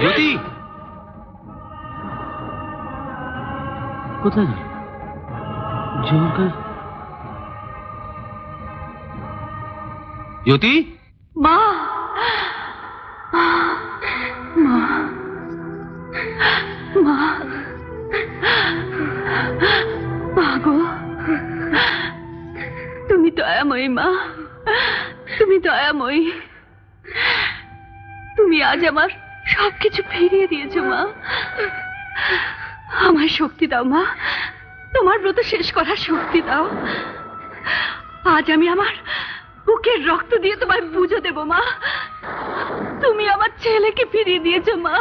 জ্যোতি কোথায় জ্যোতি? মা মা মা মা গো, তুমি দয়াময়ী মা, তুমি দয়াময়ী। তুমি আজ আমার সবকিছু ফিরিয়ে দিয়েছো মা। আমার শক্তি দাও মা, তোমার ব্রত শেষ করার শক্তি দাও। আজ আমি আমার বুকের রক্ত দিয়ে তোমায় পুজো দেব মা। তুমি আমার ছেলেকে ফিরিয়ে দিয়েছো মা,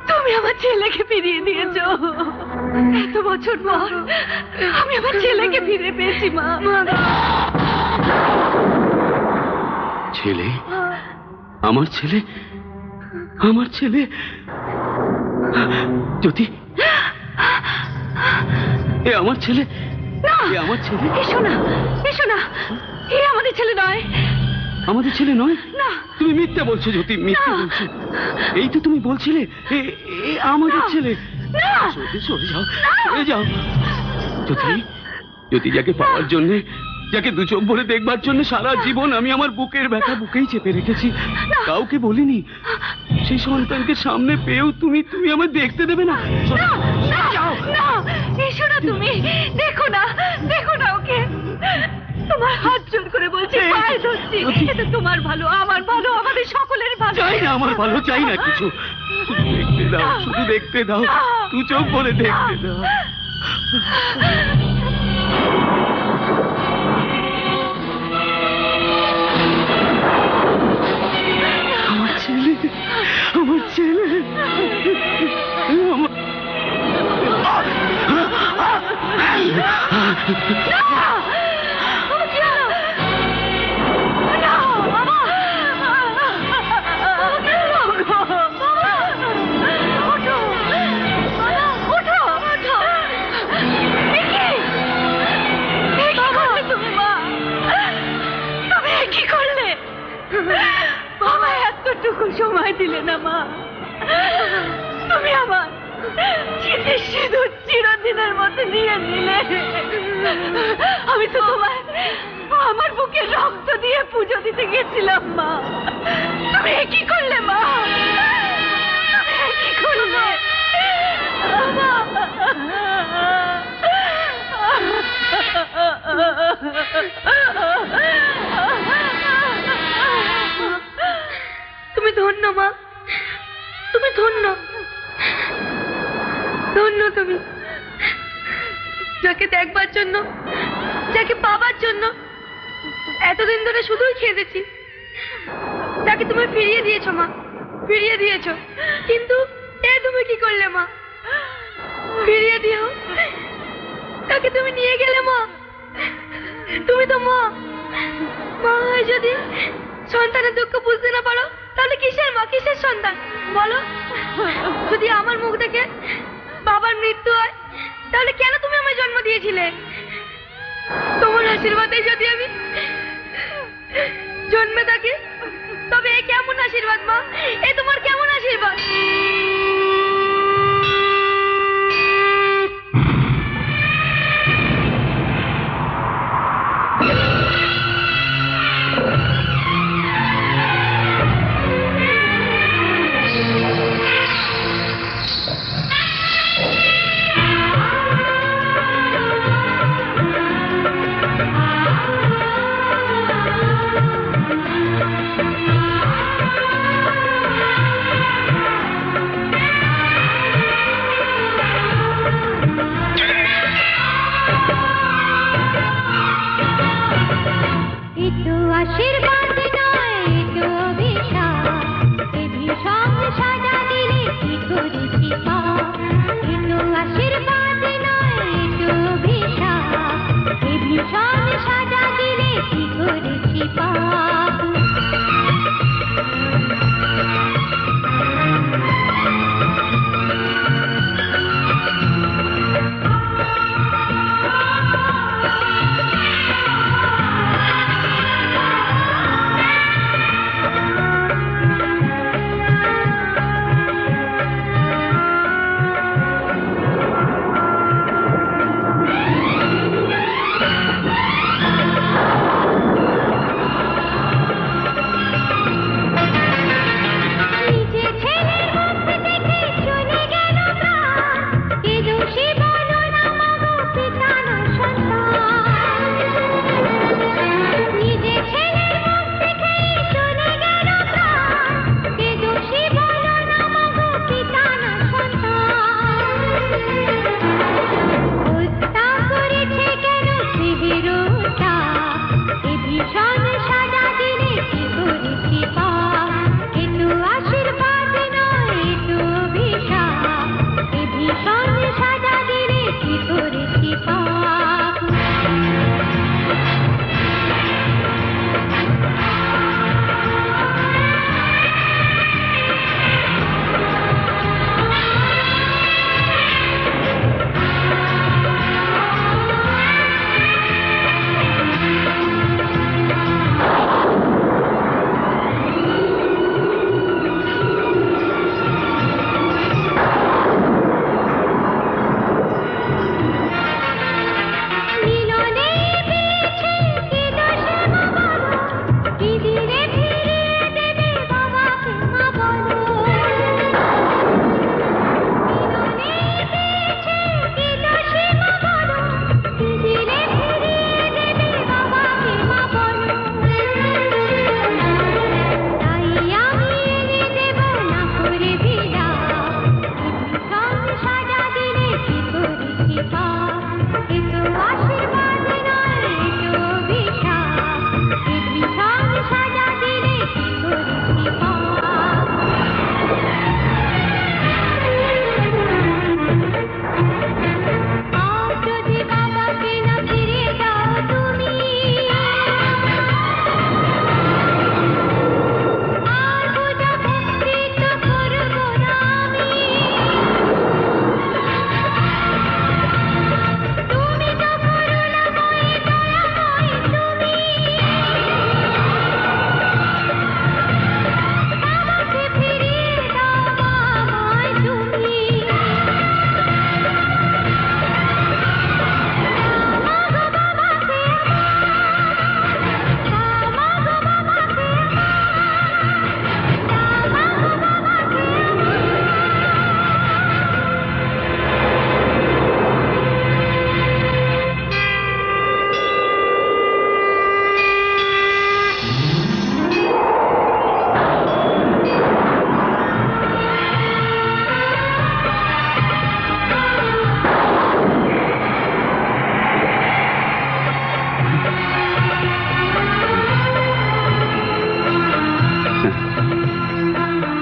তুমি আমার ছেলেকে ফিরিয়ে দিয়েছো। এত বছর পর আমি আমার ছেলেকে ফিরে পেয়েছি মা। ছেলে? আমার ছেলে? আমার ছেলে? জ্যোতি, এ আমার ছেলে? এ আমার ছেলে? এসো না, এসো না, এ আমাদের ছেলে নয়। আমাদের ছেলে নয়? না। তুমি মিথ্যে বলছো জ্যোতি, মিথ্যে বলছো। এই তো তুমি বলছিলে আমাদের ছেলে। সরে যাও, সরে যাও। জ্যোতি, জ্যোতি, যাকে পাওয়ার জন্য, যাকে দু চোখ ভরে দেখবার জন্য সারা জীবন আমি আমার বুকের ব্যথা বুকেই চেপে রেখেছি, কাউকে বলিনি, সেই সন্তানকে সামনে পেয়েও তুমি তুমি আমায় দেখতে দেবে না? এসো না, তুমি দেখো না, দেখো না ওকে। তোমার হাত জোর করে বলছি, পায়ে ধরছি, এটা তোমার ভালো, আমার ভালো, আমাদের সকলের ভালো। চাই না আমার ভালো, চাই না কিছু, শুধু দেখতে দাও, শুধু দেখতে দাও, দু চোখ ভরে দেখতে দাও। আমার ছেলে, আমার ছেলে, এতটুকু সময় দিলে না মা, তুমি আমার চিঠির সিঁদুর চিরদিনের মতো নিয়ে নিলে। আমি তো তোমায় আমার বুকে রক্ত দিয়ে পুজো দিতে গেছিলাম মা, তুমি কি করলে মা? তুমি কি করলে? তুমি ধন্য মা, তুমি ধন্য, ধন্য তুমি, যাকে দেখবার জন্য, যাকে পাবার জন্য এতদিন ধরে শুধুই খেয়েছি, তাকে তুমি ফিরিয়ে দিয়েছো মা, ফিরিয়ে দিয়েছো। কিন্তু এ তুমি কি করলে মা? ফিরিয়ে দিও, তাকে তুমি নিয়ে গেলে মা। তুমি তো মা, মা হয়ে যদি সন্তানের দুঃখ বুঝতে না পারো, তাহলে কিসের মা, কিসের সন্তান বলো? যদি আমার মুখ দেখে বাবার মৃত্যু হয়, তাহলে কেন তুমি আমায় জন্ম দিয়েছিলে? তোমার আশীর্বাদে যদি আমি জন্মে থাকি, তবে এ কেমন আশীর্বাদ মা? এ তোমার কেমন আশীর্বাদ?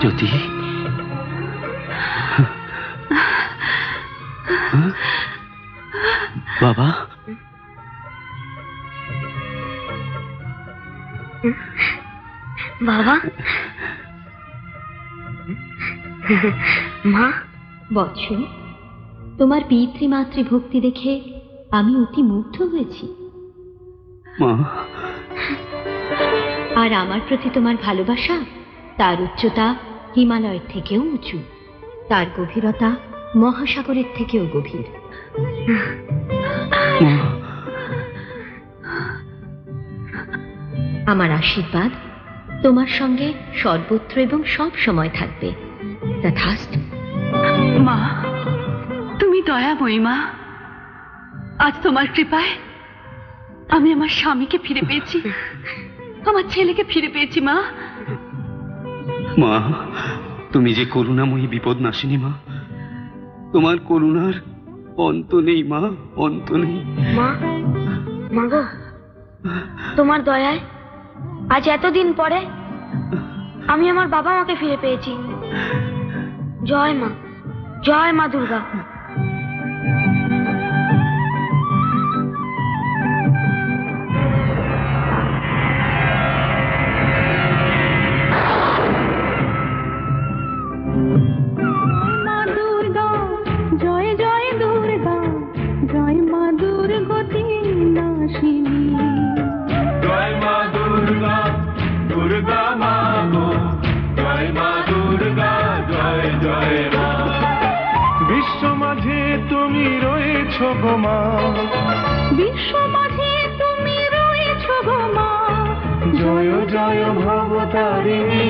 জ্যোতি, বাবা, বাবা, মা। বৎস, তোমার পিতৃমাতৃ ভক্তি দেখে আমি অতি মুগ্ধ হয়েছি। মা, আর আমার প্রতি তোমার ভালোবাসা, তার উচ্চতা হিমালয়ের থেকেও উঁচু, তার গভীরতা মহাসাগরের থেকেও গভীর। আমার আশীর্বাদ তোমার সঙ্গে সর্বত্র এবং সব সময় থাকবে। তথাস্তু। মা, তুমি দয়াময়ী মা। আজ তোমার কৃপায় আমি আমার স্বামীকে ফিরে পেয়েছি, আমার ছেলেকে ফিরে পেয়েছি। মা, মা, তুমি যে করুণাময়ী, বিপদ নাশিনী মা, তোমার করুণার অন্ত নেই মা, অন্ত নেই। মা, মাগো, তোমার দয়ায় আজ এতদিন পরে আমি আমার বাবা মাকে ফিরে পেয়েছি। জয় মা, জয় মা দুর্গা। বিশ্ব মাঝে তুমি রয়েছ গো মা, বিশ্ব মাঝে তুমি রয়েছ গো মা। জয় জয় ভবতারিণী,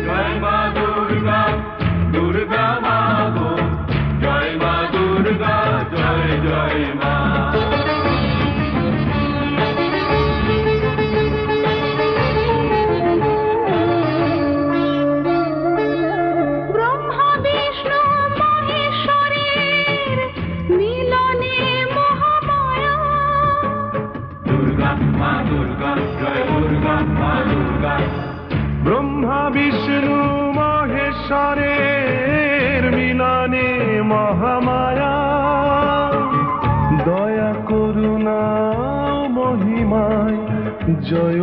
জয় মা দুর্গা, দুর্গা মা গো, জয় মা দুর্গা, জয় জয় মা। ব্রহ্মা বিষ্ণু মহেশ্বরের মিলনে মহামায়া, দয়া করুণা মহিমায় জয়